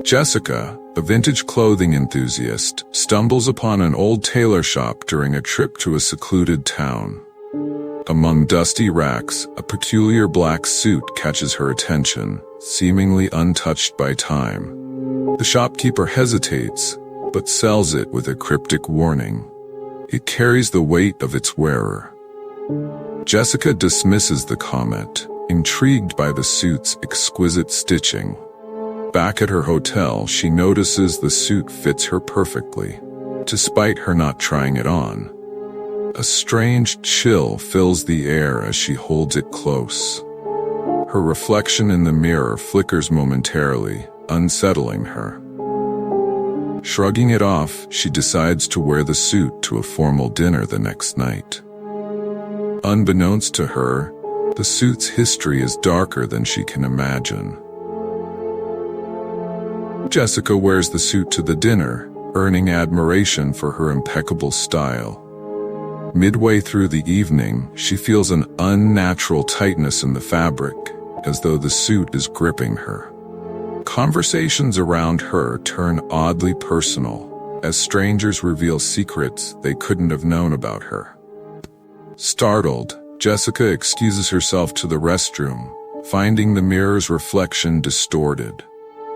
Jessica, a vintage clothing enthusiast, stumbles upon an old tailor shop during a trip to a secluded town. Among dusty racks, a peculiar black suit catches her attention, seemingly untouched by time. The shopkeeper hesitates, but sells it with a cryptic warning. It carries the weight of its wearer. Jessica dismisses the comment, intrigued by the suit's exquisite stitching. Back at her hotel, she notices the suit fits her perfectly, despite her not trying it on. A strange chill fills the air as she holds it close. Her reflection in the mirror flickers momentarily, unsettling her. Shrugging it off, she decides to wear the suit to a formal dinner the next night. Unbeknownst to her, the suit's history is darker than she can imagine. Jessica wears the suit to the dinner, earning admiration for her impeccable style. Midway through the evening, she feels an unnatural tightness in the fabric, as though the suit is gripping her. Conversations around her turn oddly personal, as strangers reveal secrets they couldn't have known about her. Startled, Jessica excuses herself to the restroom, finding the mirror's reflection distorted.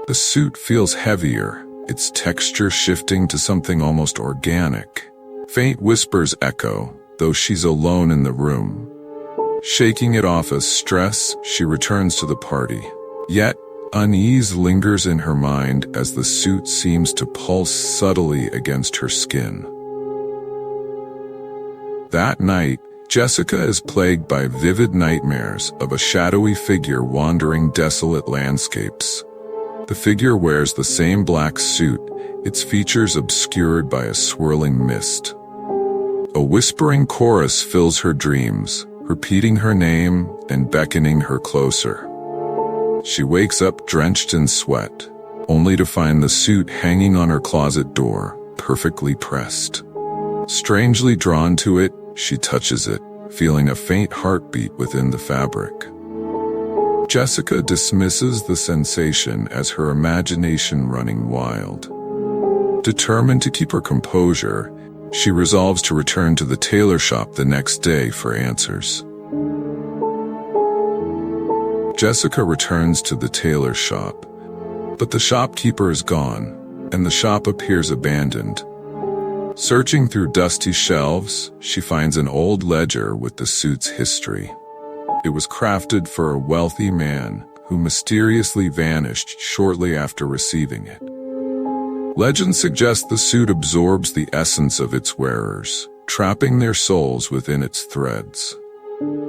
The suit feels heavier, its texture shifting to something almost organic. Faint whispers echo, though she's alone in the room. Shaking it off as stress, she returns to the party. Yet, unease lingers in her mind as the suit seems to pulse subtly against her skin. That night, Jessica is plagued by vivid nightmares of a shadowy figure wandering desolate landscapes. The figure wears the same black suit, its features obscured by a swirling mist. A whispering chorus fills her dreams, repeating her name and beckoning her closer. She wakes up drenched in sweat, only to find the suit hanging on her closet door, perfectly pressed. Strangely drawn to it, she touches it, feeling a faint heartbeat within the fabric. Jessica dismisses the sensation as her imagination running wild. Determined to keep her composure, she resolves to return to the tailor shop the next day for answers. Jessica returns to the tailor shop, but the shopkeeper is gone, and the shop appears abandoned. Searching through dusty shelves, she finds an old ledger with the suit's history. It was crafted for a wealthy man who mysteriously vanished shortly after receiving it. Legend suggests the suit absorbs the essence of its wearers, trapping their souls within its threads.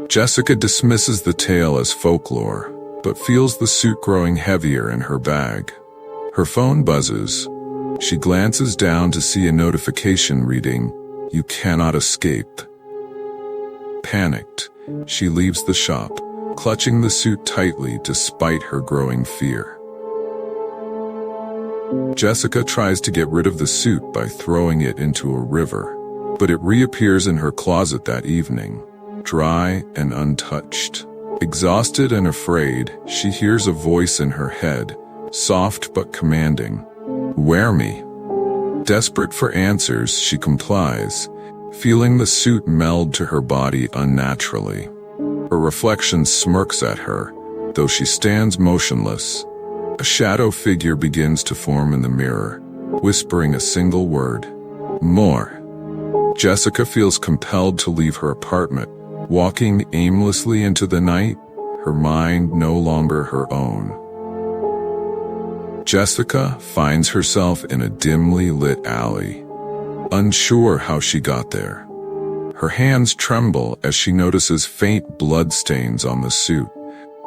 Jessica dismisses the tale as folklore, but feels the suit growing heavier in her bag. Her phone buzzes. She glances down to see a notification reading, "You cannot escape." Panicked, she leaves the shop, clutching the suit tightly despite her growing fear. Jessica tries to get rid of the suit by throwing it into a river, but it reappears in her closet that evening, dry and untouched. Exhausted and afraid, she hears a voice in her head, soft but commanding, "Wear me." Desperate for answers, she complies, feeling the suit meld to her body unnaturally. Her reflection smirks at her, though she stands motionless. A shadow figure begins to form in the mirror, whispering a single word, "More." Jessica feels compelled to leave her apartment, walking aimlessly into the night, her mind no longer her own. Jessica finds herself in a dimly lit alley, unsure how she got there. Her hands tremble as she notices faint bloodstains on the suit,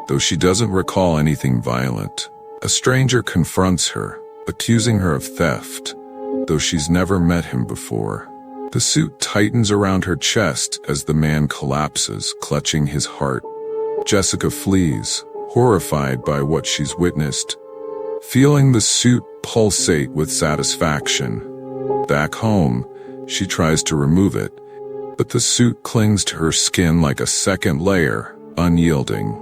though she doesn't recall anything violent. A stranger confronts her, accusing her of theft, though she's never met him before. The suit tightens around her chest as the man collapses, clutching his heart. Jessica flees, horrified by what she's witnessed, feeling the suit pulsate with satisfaction. Back home, she tries to remove it, but the suit clings to her skin like a second layer, unyielding.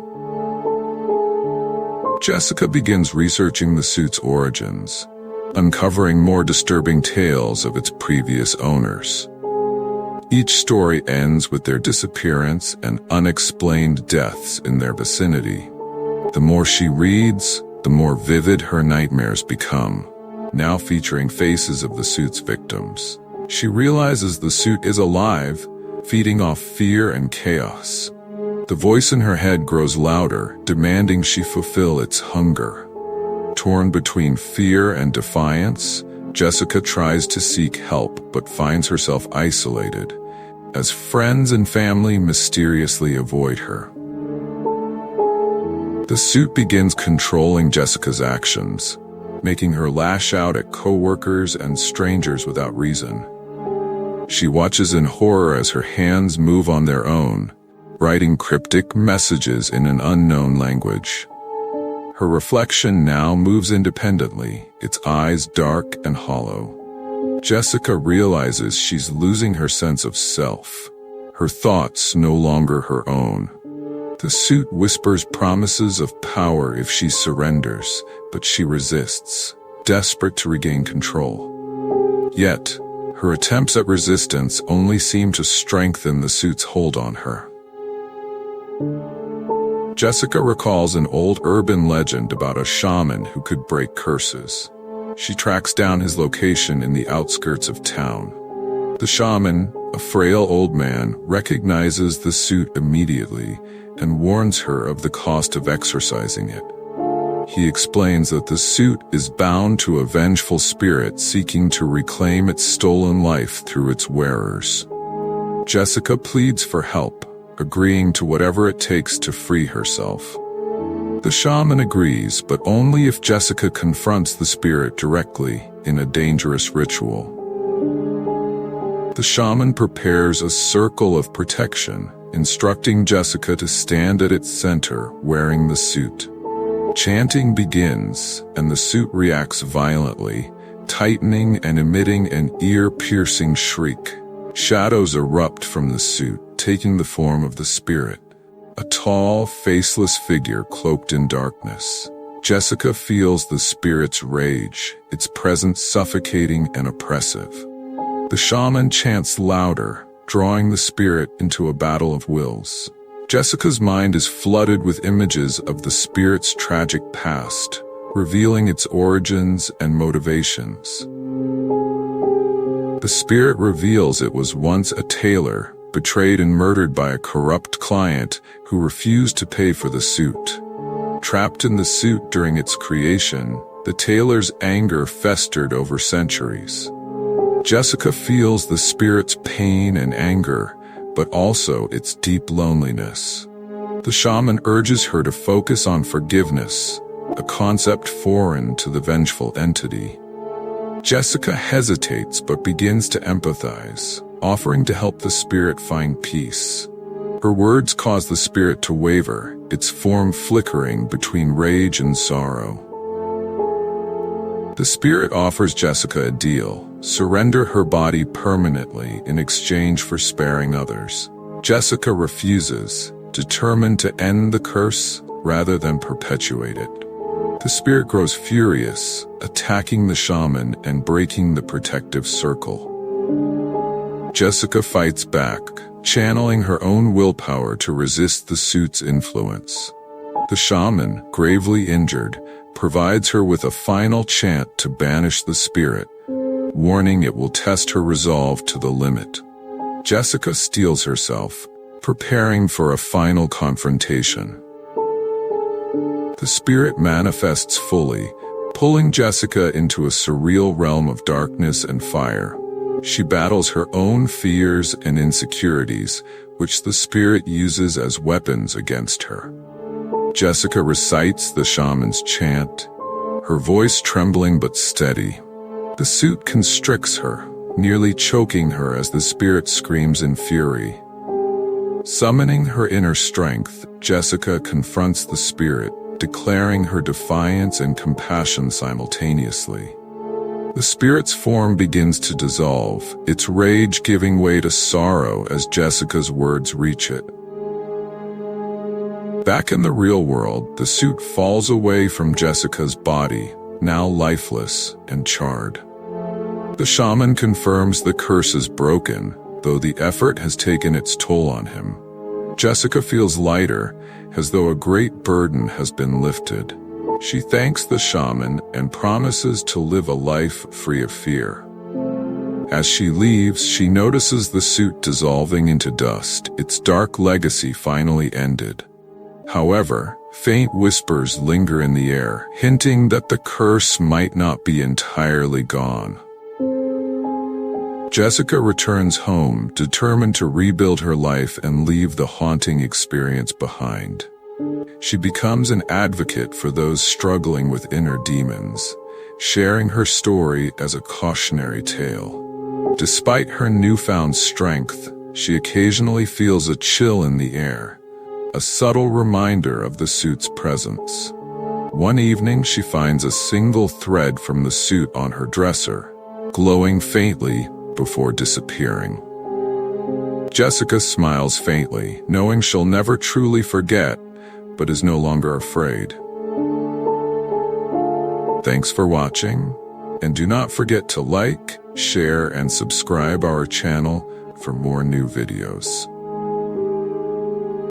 Jessica begins researching the suit's origins, uncovering more disturbing tales of its previous owners. Each story ends with their disappearance and unexplained deaths in their vicinity. The more she reads, the more vivid her nightmares become, now featuring faces of the suit's victims. She realizes the suit is alive, feeding off fear and chaos. The voice in her head grows louder, demanding she fulfill its hunger. Torn between fear and defiance, Jessica tries to seek help but finds herself isolated, as friends and family mysteriously avoid her. The suit begins controlling Jessica's actions, making her lash out at coworkers and strangers without reason. She watches in horror as her hands move on their own, writing cryptic messages in an unknown language. Her reflection now moves independently, its eyes dark and hollow. Jessica realizes she's losing her sense of self, her thoughts no longer her own. The suit whispers promises of power if she surrenders, but she resists, desperate to regain control. Yet, her attempts at resistance only seem to strengthen the suit's hold on her. Jessica recalls an old urban legend about a shaman who could break curses. She tracks down his location in the outskirts of town. The shaman, a frail old man, recognizes the suit immediately and warns her of the cost of exorcising it. He explains that the suit is bound to a vengeful spirit seeking to reclaim its stolen life through its wearers. Jessica pleads for help, agreeing to whatever it takes to free herself. The shaman agrees, but only if Jessica confronts the spirit directly in a dangerous ritual. The shaman prepares a circle of protection, instructing Jessica to stand at its center wearing the suit. Chanting begins, and the suit reacts violently, tightening and emitting an ear-piercing shriek. Shadows erupt from the suit, taking the form of the spirit, a tall, faceless figure cloaked in darkness. Jessica feels the spirit's rage, its presence suffocating and oppressive. The shaman chants louder, drawing the spirit into a battle of wills. Jessica's mind is flooded with images of the spirit's tragic past, revealing its origins and motivations. The spirit reveals it was once a tailor, betrayed and murdered by a corrupt client who refused to pay for the suit. Trapped in the suit during its creation, the tailor's anger festered over centuries. Jessica feels the spirit's pain and anger, but also its deep loneliness. The shaman urges her to focus on forgiveness, a concept foreign to the vengeful entity. Jessica hesitates but begins to empathize, offering to help the spirit find peace. Her words cause the spirit to waver, its form flickering between rage and sorrow. The spirit offers Jessica a deal: surrender her body permanently in exchange for sparing others. Jessica refuses, determined to end the curse rather than perpetuate it. The spirit grows furious, attacking the shaman and breaking the protective circle. Jessica fights back, channeling her own willpower to resist the suit's influence. The shaman, gravely injured, provides her with a final chant to banish the spirit, warning it will test her resolve to the limit. Jessica steels herself, preparing for a final confrontation. The spirit manifests fully, pulling Jessica into a surreal realm of darkness and fire. She battles her own fears and insecurities, which the spirit uses as weapons against her. Jessica recites the shaman's chant, her voice trembling but steady. The suit constricts her, nearly choking her as the spirit screams in fury. Summoning her inner strength, Jessica confronts the spirit, declaring her defiance and compassion simultaneously. The spirit's form begins to dissolve, its rage giving way to sorrow as Jessica's words reach it. Back in the real world, the suit falls away from Jessica's body, now lifeless and charred. The shaman confirms the curse is broken, though the effort has taken its toll on him. Jessica feels lighter, as though a great burden has been lifted. She thanks the shaman and promises to live a life free of fear. As she leaves, she notices the suit dissolving into dust, its dark legacy finally ended. However, faint whispers linger in the air, hinting that the curse might not be entirely gone. Jessica returns home, determined to rebuild her life and leave the haunting experience behind. She becomes an advocate for those struggling with inner demons, sharing her story as a cautionary tale. Despite her newfound strength, she occasionally feels a chill in the air, a subtle reminder of the suit's presence. One evening, she finds a single thread from the suit on her dresser, glowing faintly before disappearing. Jessica smiles faintly, knowing she'll never truly forget, but is no longer afraid. Thanks for watching, and do not forget to like, share, and subscribe our channel for more new videos.